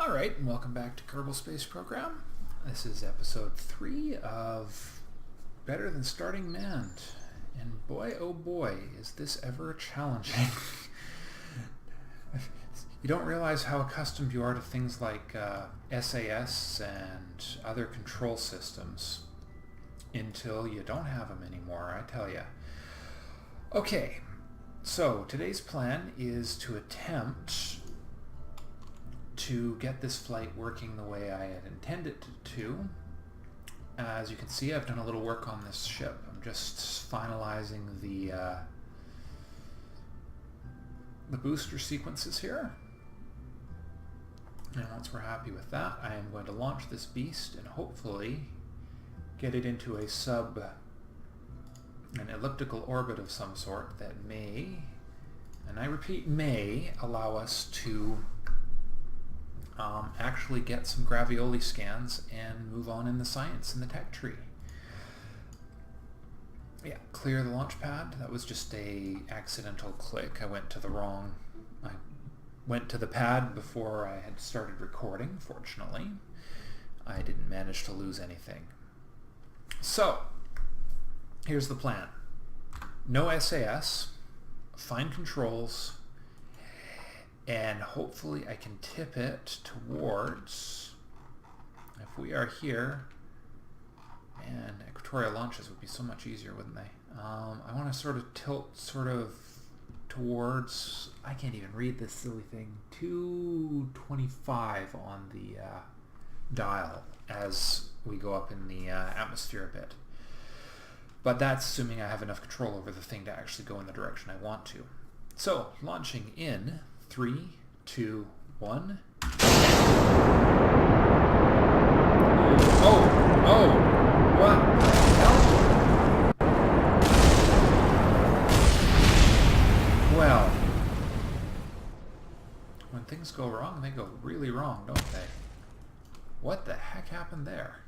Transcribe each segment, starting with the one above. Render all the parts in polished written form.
Alright, and welcome back to Kerbal Space Program. This is episode 3 of Better Than Starting Manned. And boy, oh boy, is this ever challenging. You don't realize how accustomed you are to things like SAS and other control systems until you don't have them anymore, I tell you. Okay, so today's plan is to attempt to get this flight working the way I had intended to. As you can see, I've done a little work on this ship. I'm just finalizing the booster sequences here. And once we're happy with that, I am going to launch this beast and hopefully get it into an elliptical orbit of some sort that may, and I repeat may, allow us to actually get some Gravioli scans and move on in the science and the tech tree. Yeah, clear the launch pad. That was just a accidental click. I went to the pad before I had started recording, fortunately. I didn't manage to lose anything. So, here's the plan. No SAS, fine controls, and hopefully I can tip it towards, if we are here, man, equatorial launches would be so much easier, wouldn't they? I want to sort of tilt towards, I can't even read this silly thing, 225 on the dial as we go up in the atmosphere a bit. But that's assuming I have enough control over the thing to actually go in the direction I want to. So, launching in 3, 2, 1. Oh, what the hell? Well, when things go wrong, they go really wrong, don't they? What the heck happened there?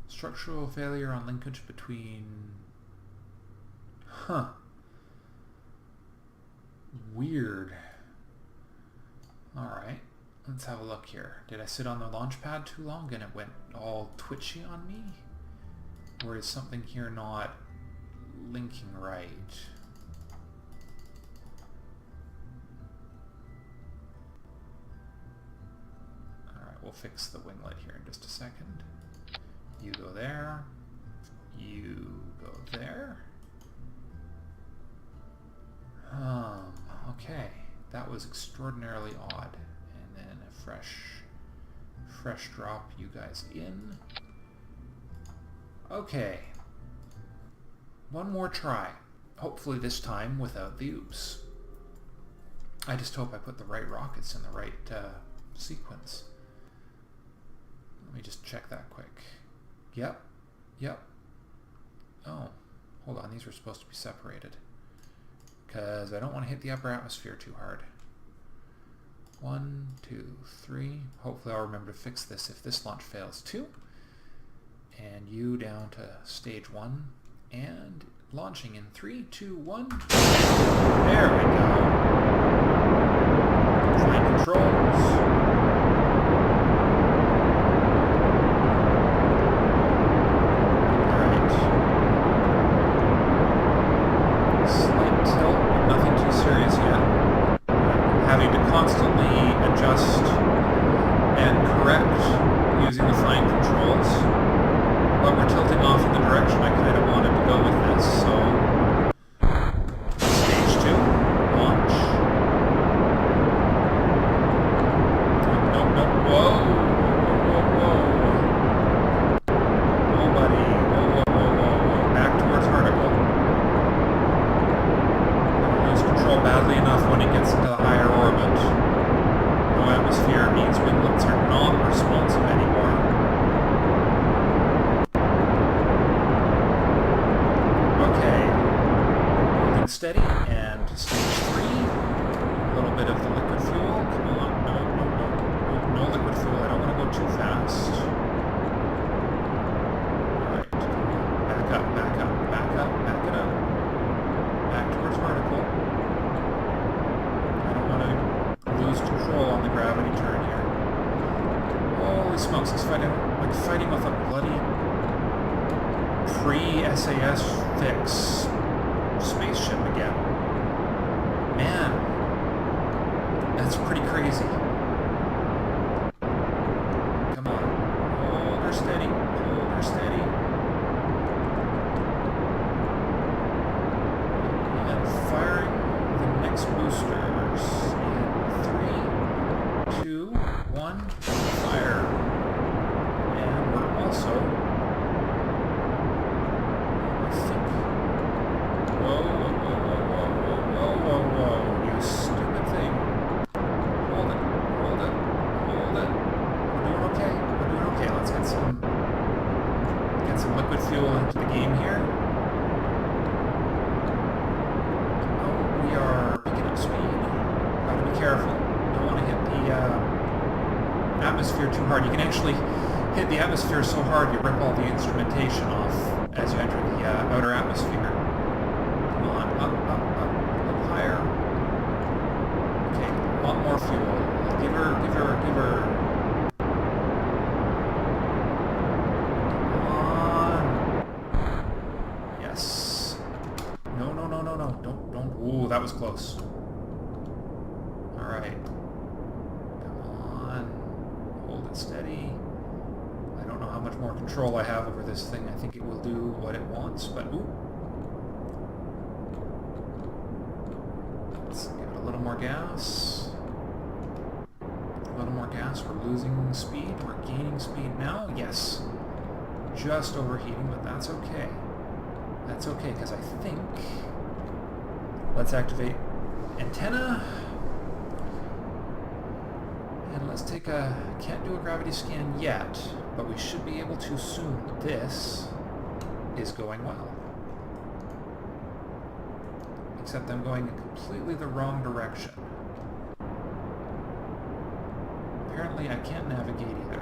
Structural failure on linkage between... Huh. Weird. Alright, let's have a look here. Did I sit on the launch pad too long and it went all twitchy on me? Or is something here not linking right? Alright, we'll fix the winglet here in just a second. You go there. You go there. Okay. That was extraordinarily odd. And then a fresh drop you guys in. Okay. One more try. Hopefully this time without the oops. I just hope I put the right rockets in the right sequence. Let me just check that quick. Yep. Oh, hold on. These were supposed to be separated. Because I don't want to hit the upper atmosphere too hard. 1, 2, 3. Hopefully I'll remember to fix this if this launch fails too. And you down to stage 1. And launching in 3, 2, 1. There we go. Flight controls. Constantly adjust and correct using the flying controls, but we're tilting off in the direction I kind of wanted to go with this, so stage 2, launch. Nope, whoa, oh buddy, whoa, back towards vertical. Lose control badly enough when it gets into the higher orbit. No atmosphere means winglets are not responsive anymore. Okay. Holding steady and stage 3. A little bit of the liquid fuel. Come on. No liquid fuel. I don't want to go too fast. Alright. Back up. Back it up. Back towards vertical. I don't want to lose control on the gravity turn here. Holy smokes, it's fighting with a bloody pre-SAS fix spaceship again. Man, that's pretty crazy. Come on. Hold her steady. Hold her steady. And firing the next boosters in 3, 2, 1, fire. And we're also, I think, whoa, you stupid thing. Hold it. We're doing okay. Let's get some liquid fuel into the game here. Oh, we are picking up speed. Gotta be careful. Don't want to hit the atmosphere too hard. You can actually hit the atmosphere so hard you rip all the instrumentation off as you enter the outer atmosphere. Come on, up higher. Okay, a lot more fuel. Give her. Come on. Yes. No. Don't. Ooh, that was close. All right. Come on. Hold it steady. I don't know how much more control I have over this thing. I think it will do what it wants, but ooh. Let's give it a little more gas. A little more gas. We're losing speed. We're gaining speed now. Yes. Just overheating, but that's okay. That's okay, because I think... Let's activate antenna. And let's take a... Can't do a gravity scan yet, but we should be able to soon. This is going well. Except I'm going in completely the wrong direction. Apparently I can't navigate either.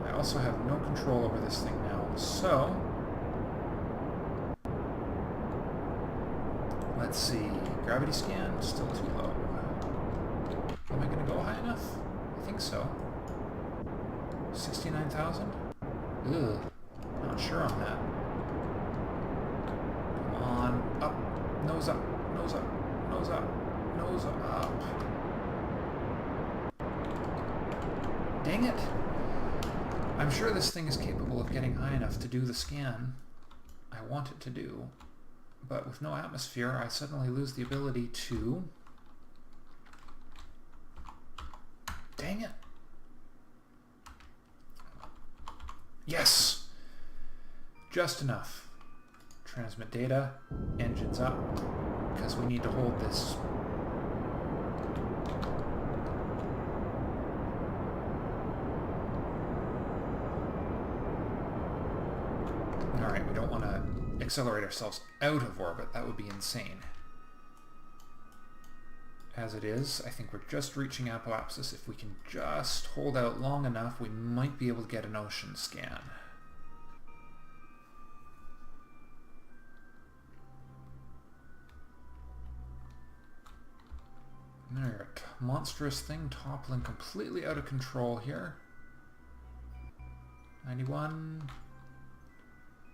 I also have no control over this thing now, so... Let's see. Gravity scan, still too low. Am I going to go high enough? I think so. 69,000? Ugh. Not sure on that. Come on. Up. Nose up. Nose up. Nose up. Nose up. Dang it. I'm sure this thing is capable of getting high enough to do the scan I want it to do. But with no atmosphere, I suddenly lose the ability to... Dang it. Yes! Just enough. Transmit data. Engines up. Because we need to hold this. Alright, we don't want to accelerate ourselves out of orbit. That would be insane. As it is, I think we're just reaching apoapsis. If we can just hold out long enough, we might be able to get an ocean scan. There, a monstrous thing toppling completely out of control here. 91.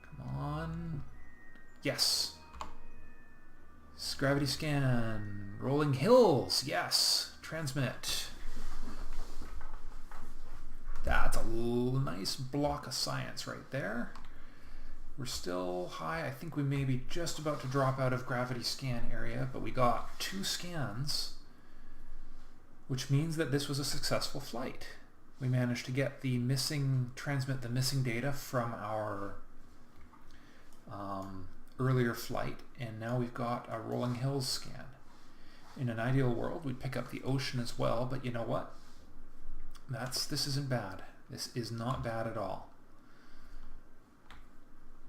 Come on. Yes. Gravity scan. Rolling hills. Yes. Transmit. That's a nice block of science right there. We're still high. I think we may be just about to drop out of gravity scan area, but we got 2 scans, which means that this was a successful flight. We managed to get the transmit the missing data from our earlier flight, and now we've got a rolling hills scan. In an ideal world, we'd pick up the ocean as well, but you know what? This isn't bad. This is not bad at all.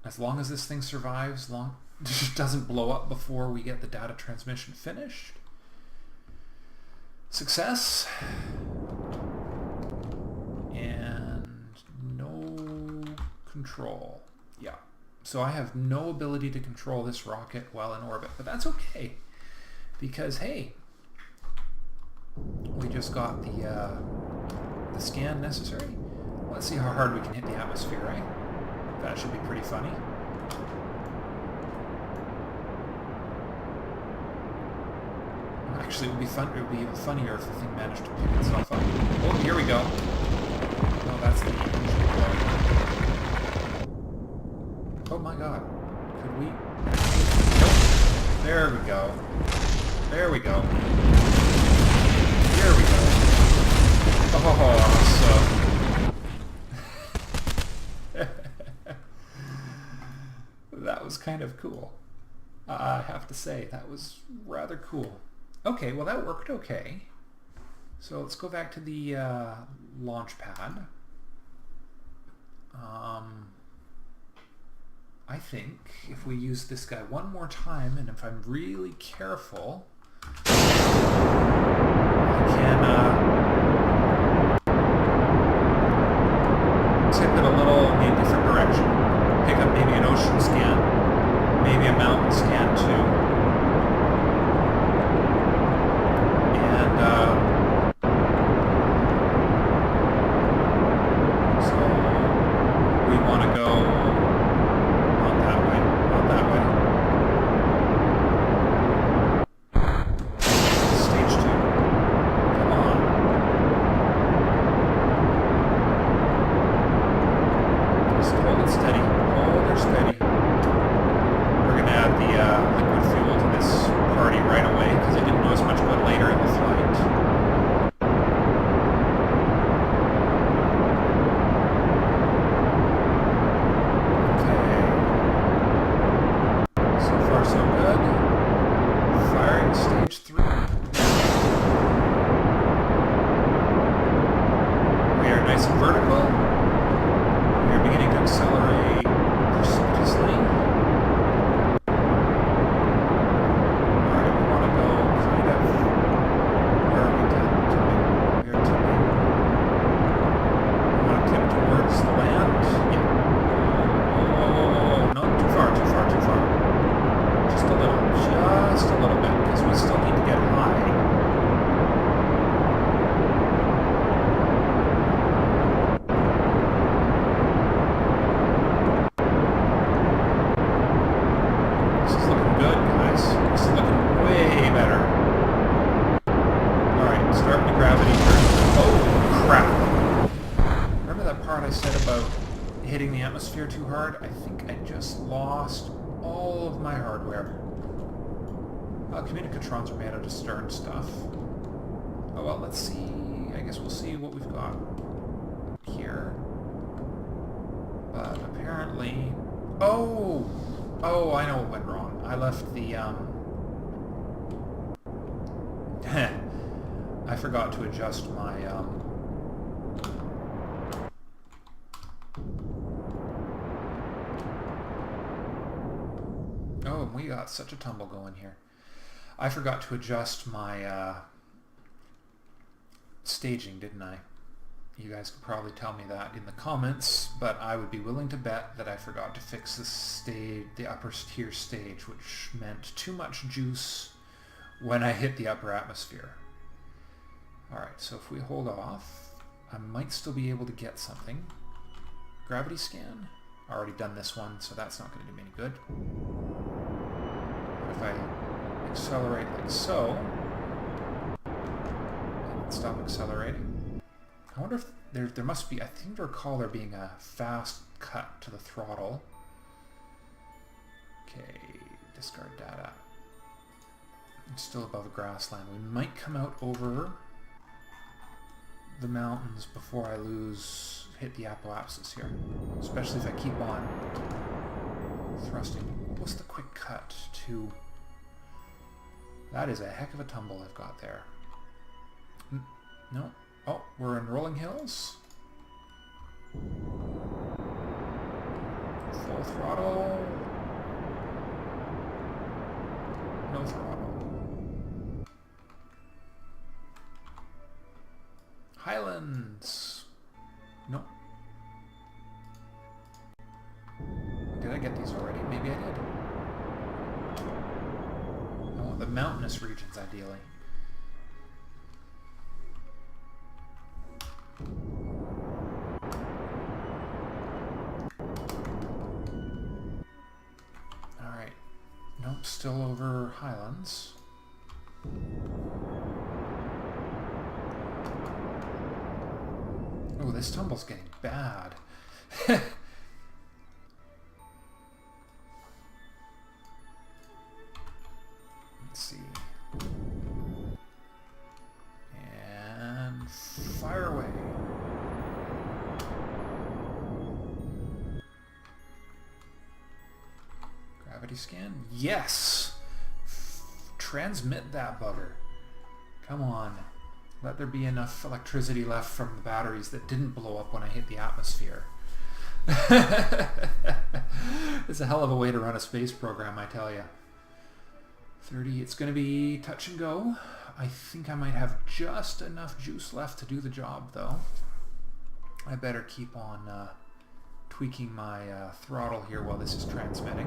As long as this thing survives, doesn't blow up before we get the data transmission finished. Success. And no control. Yeah. So I have no ability to control this rocket while in orbit, but that's okay. Because, hey, we just got the scan necessary. Let's see how hard we can hit the atmosphere, eh? That should be pretty funny. Actually, it would be fun. It would be even funnier if the thing managed to pick itself up. Oh, here we go. Oh, that's the engine blowing. Oh my God! Could we? Nope. There we go. There we go. Here we go. Oh, awesome. That was kind of cool. I have to say, that was rather cool. Okay, well that worked okay. So let's go back to the launch pad. I think if we use this guy one more time, and if I'm really careful, I can tip it a little in a different direction. Pick up maybe an ocean scan, maybe a mountain scan too. And so we want to go not that way, not that way. Stage 2. Come on. Just hold it steady. Hold her steady. We're going to add the liquid fuel to this party right away because I didn't know as much about later in the flight. Okay. So far so good. Firing stage 3. We are nice and vertical. We are beginning to accelerate precipitously. Alright, we want to go kind of... Where are we tipping? We are tipping. We want to tip towards the land. Yeah. Oh, no, too far, too far, too far. Just a little bit, because we still need to get high. This is looking good, guys. This is looking way better. Alright, starting the gravity curve. Oh, crap. Remember that part I said about hitting the atmosphere too hard? I think I just lost all of my hardware. Communicatrons are made out of stern stuff. Oh well, let's see. I guess we'll see what we've got here. But apparently... Oh! Oh, I know what went wrong. I left the, I forgot to adjust my, Oh, we got such a tumble going here. I forgot to adjust my, staging, didn't I? You guys could probably tell me that in the comments, but I would be willing to bet that I forgot to fix the upper tier stage, which meant too much juice when I hit the upper atmosphere. Alright, so if we hold off, I might still be able to get something. Gravity scan? Already done this one, so that's not going to do me any good. But if I accelerate like so, and stop accelerating, I wonder if there must be, I seem to recall there being a fast cut to the throttle. Okay, discard data. It's still above grassland. We might come out over the mountains before I hit the apoapsis here. Especially if I keep on thrusting. What was the quick cut to... That is a heck of a tumble I've got there. No. Oh, we're in rolling hills. Full throttle. No throttle. Highlands. Nope. Did I get these already? Maybe I did. I want the mountainous regions, ideally. still over Highlands. Oh, this tumble's getting bad. Let's see. And fire away. Gravity scan? Yes! Transmit that bugger. Come on. Let there be enough electricity left from the batteries that didn't blow up when I hit the atmosphere. It's a hell of a way to run a space program, I tell you. 30, it's going to be touch and go. I think I might have just enough juice left to do the job, though. I better keep on tweaking my throttle here while this is transmitting.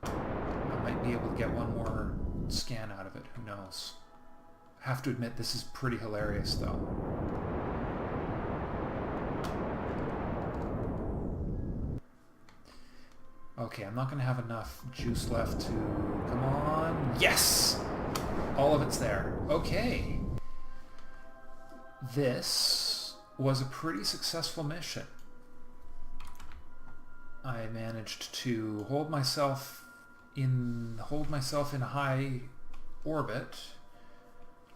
I might be able to get one more scan out of it, who knows. I have to admit, this is pretty hilarious, though. Okay, I'm not going to have enough juice left to... Come on. Yes! All of it's there. Okay. This was a pretty successful mission. I managed to hold myself in high orbit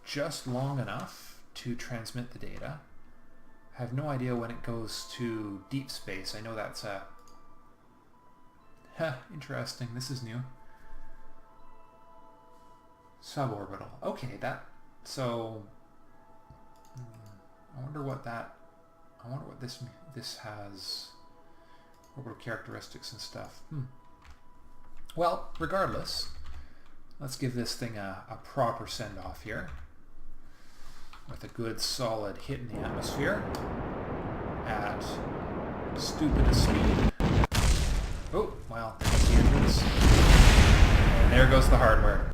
just long enough to transmit the data. I have no idea when it goes to deep space. I know that's a... interesting. This is new. Suborbital. Okay, that... So... I wonder what this has... Orbital characteristics and stuff. Well, regardless, let's give this thing a proper send-off here. With a good solid hit in the atmosphere. At stupidest speed. Oh, well, that's the engines. And there goes the hardware.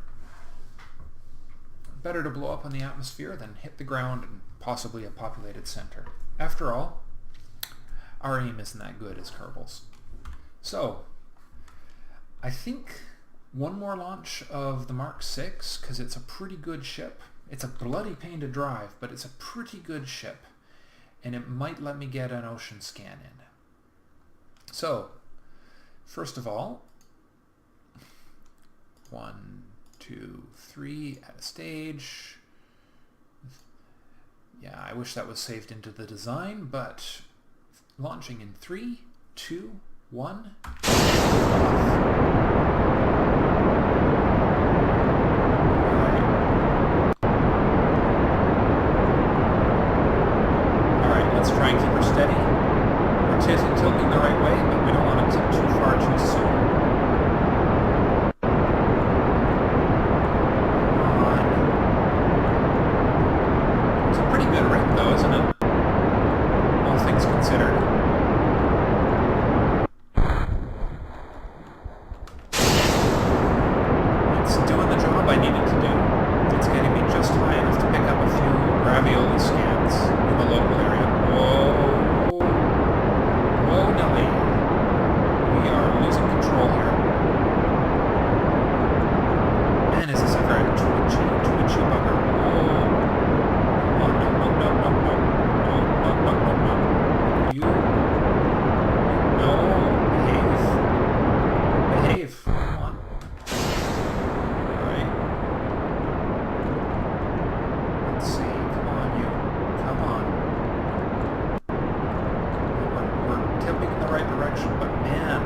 Better to blow up on the atmosphere than hit the ground and possibly a populated center. After all, our aim isn't that good as Kerbals. So, I think one more launch of the Mark 6, because it's a pretty good ship. It's a bloody pain to drive, but it's a pretty good ship. And it might let me get an ocean scan in. So, first of all, 1, 2, 3 at a stage. Yeah, I wish that was saved into the design, but launching in 3, 2, 1. Alright, let's try and keep her steady. We're tilting the right way, but we don't want to tip too far too soon. Gravioli scans in the local area. Whoa! Whoa, Nelly! We are losing control here. Man, is this ever a twitchy bugger? Whoa! Oh, no. You... No! Behave! Come on. Alright. Let's see. Come on. We're tipping in the right direction, but man,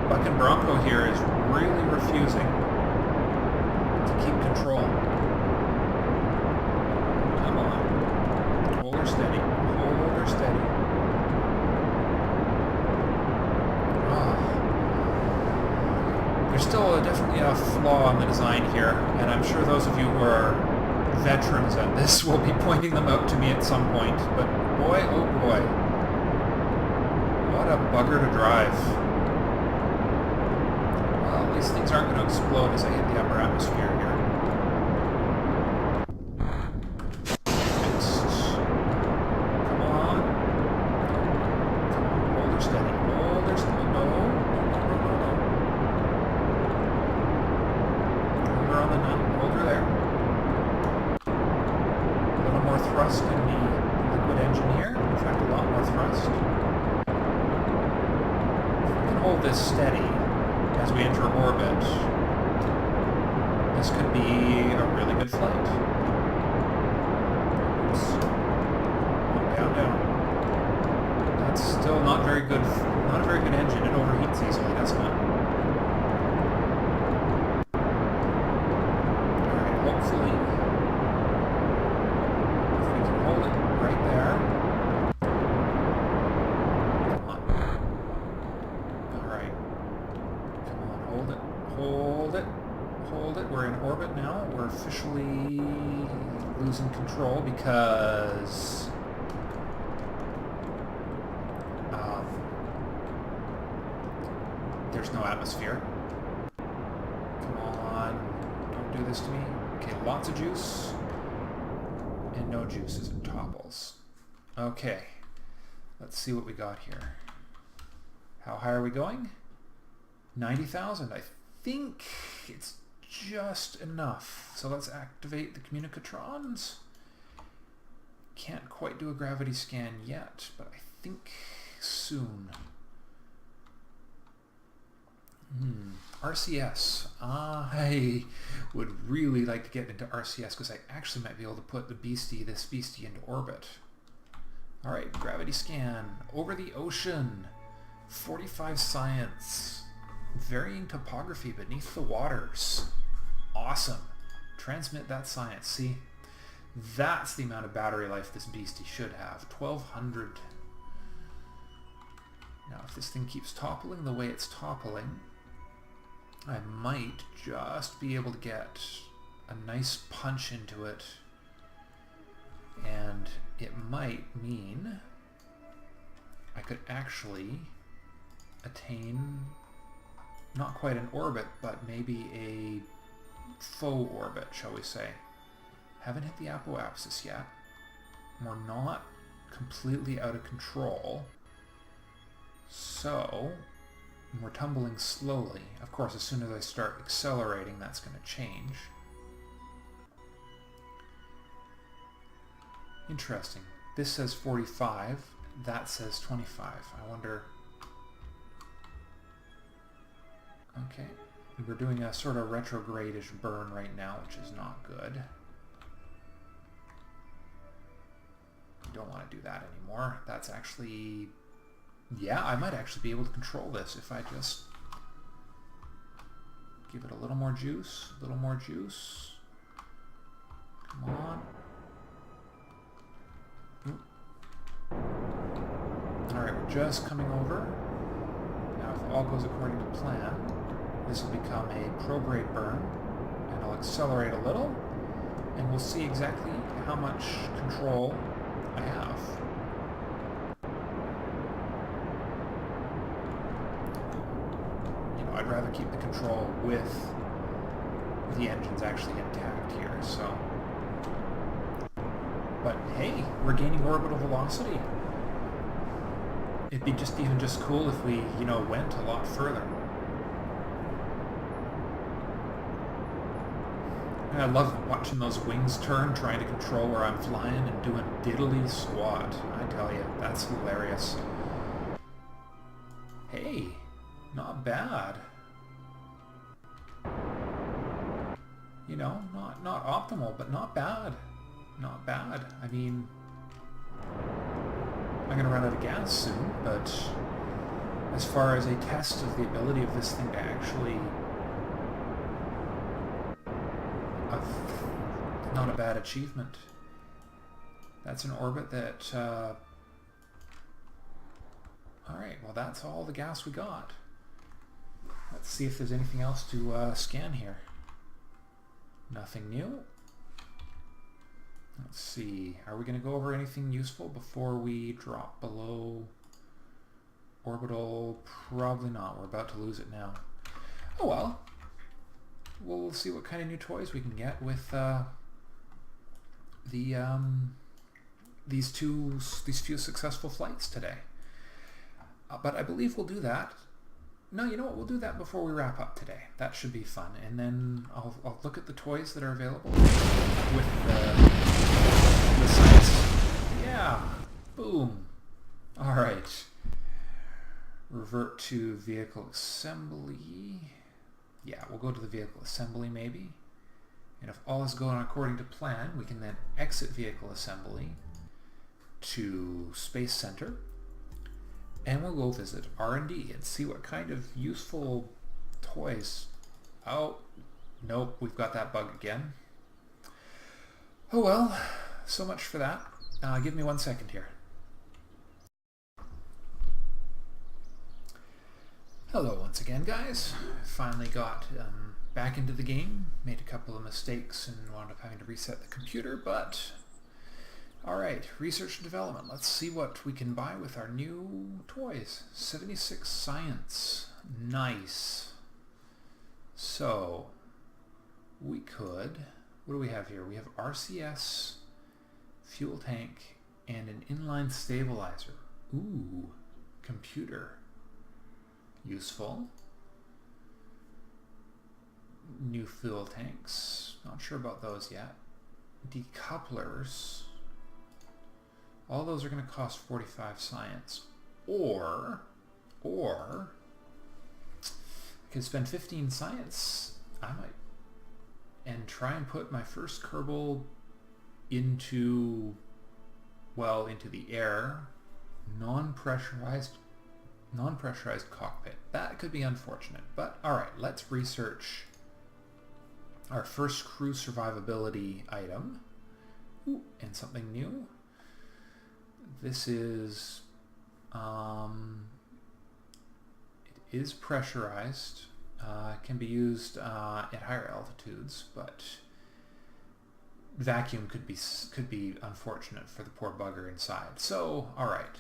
Buck and Bronco here is really refusing to keep control. Come on. Hold her steady. Hold her steady. There's still definitely a flaw in the design here, and I'm sure those of you who are veterans at this will be pointing them out to me at some point, but boy, oh boy, what a bugger to drive. Well, these things aren't going to explode as I hit the upper atmosphere here. Next. Come on. Come on, hold her steady. Hold her steady. No. That's going to be a liquid engine here. In fact, a lot more thrust. If we can hold this steady as we enter orbit, this could be a really good flight. Oops. Down, down. That's still not very good. Not a very good engine. It overheats easily, doesn't it? Alright, hopefully, if we can hold it right there. Come on. Alright. Come on, hold it. Hold it. Hold it. We're in orbit now. We're officially losing control because there's no atmosphere. Come on, don't do this to me. Okay, lots of juice and no juice as it topples. Okay, let's see what we got here. How high are we going? 90,000. I think it's just enough. So let's activate the communicatrons. Can't quite do a gravity scan yet, but I think soon. RCS. I would really like to get into RCS because I actually might be able to put this beastie into orbit. Alright, gravity scan. Over the ocean. 45 science. Varying topography beneath the waters. Awesome. Transmit that science. See? That's the amount of battery life this beastie should have. 1200. Now, if this thing keeps toppling the way it's toppling, I might just be able to get a nice punch into it, and it might mean I could actually attain not quite an orbit, but maybe a faux orbit, shall we say. Haven't hit the apoapsis yet. We're not completely out of control. So, we're tumbling slowly. Of course, as soon as I start accelerating, that's going to change. Interesting. This says 45. That says 25. I wonder... Okay. We're doing a sort of retrograde-ish burn right now, which is not good. You don't want to do that anymore. That's actually... Yeah, I might actually be able to control this if I just give it a little more juice, a little more juice. Come on. Alright, we're just coming over. Now if all goes according to plan, this will become a prograde burn, and I'll accelerate a little, and we'll see exactly how much control I have. I'd rather keep the control with the engines actually intact here, so... But hey, we're gaining orbital velocity. It'd be even just cool if we, went a lot further. And I love watching those wings turn, trying to control where I'm flying and doing diddly squat. I tell you, that's hilarious. Hey, not bad. Not optimal, but not bad. Not bad. I mean, I'm going to run out of gas soon, but as far as a test of the ability of this thing to actually... not a bad achievement. That's an orbit that... Alright, well that's all the gas we got. Let's see if there's anything else to scan here. Nothing new. Let's see. Are we going to go over anything useful before we drop below orbital? Probably not. We're about to lose it now. Oh well. We'll see what kind of new toys we can get with these few successful flights today. But I believe we'll do that. No, you know what? We'll do that before we wrap up today. That should be fun. And then I'll look at the toys that are available with Science. Yeah. Boom. All right. Revert to vehicle assembly. Yeah, we'll go to the vehicle assembly maybe. And if all is going according to plan, we can then exit vehicle assembly to Space Center. And we'll go visit R&D and see what kind of useful toys. Oh, nope, we've got that bug again. Oh well, so much for that. Give me 1 second here. Hello once again, guys. Finally got back into the game. Made a couple of mistakes and wound up having to reset the computer, but alright, research and development. Let's see what we can buy with our new toys. 76 science. Nice. So, we could... What do we have here? We have RCS, fuel tank, and an inline stabilizer. Ooh, computer. Useful. New fuel tanks. Not sure about those yet. Decouplers. All those are going to cost 45 science. Or I could spend 15 science. I might. And try and put my first Kerbal into the air, non-pressurized cockpit. That could be unfortunate, but alright, let's research our first crew survivability item. Ooh, and something new. This is, it is pressurized. Can be used at higher altitudes, but vacuum could be unfortunate for the poor bugger inside. So, all right,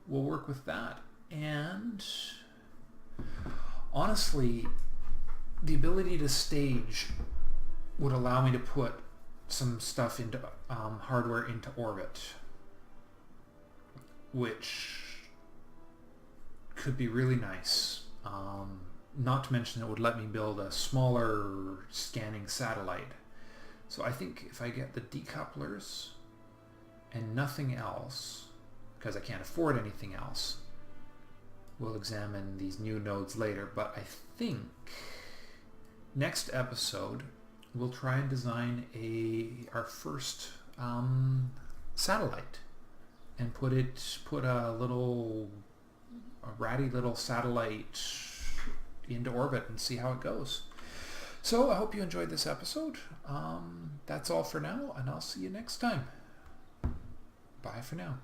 we'll work with that. And honestly, the ability to stage would allow me to put some stuff into hardware into orbit, which could be really nice. Not to mention it would let me build a smaller scanning satellite. So I think if I get the decouplers and nothing else, because I can't afford anything else, we'll examine these new nodes later, but I think next episode we'll try and design our first satellite and put a ratty little satellite into orbit and see how it goes. So I hope you enjoyed this episode. That's all for now, and I'll see you next time. Bye for now.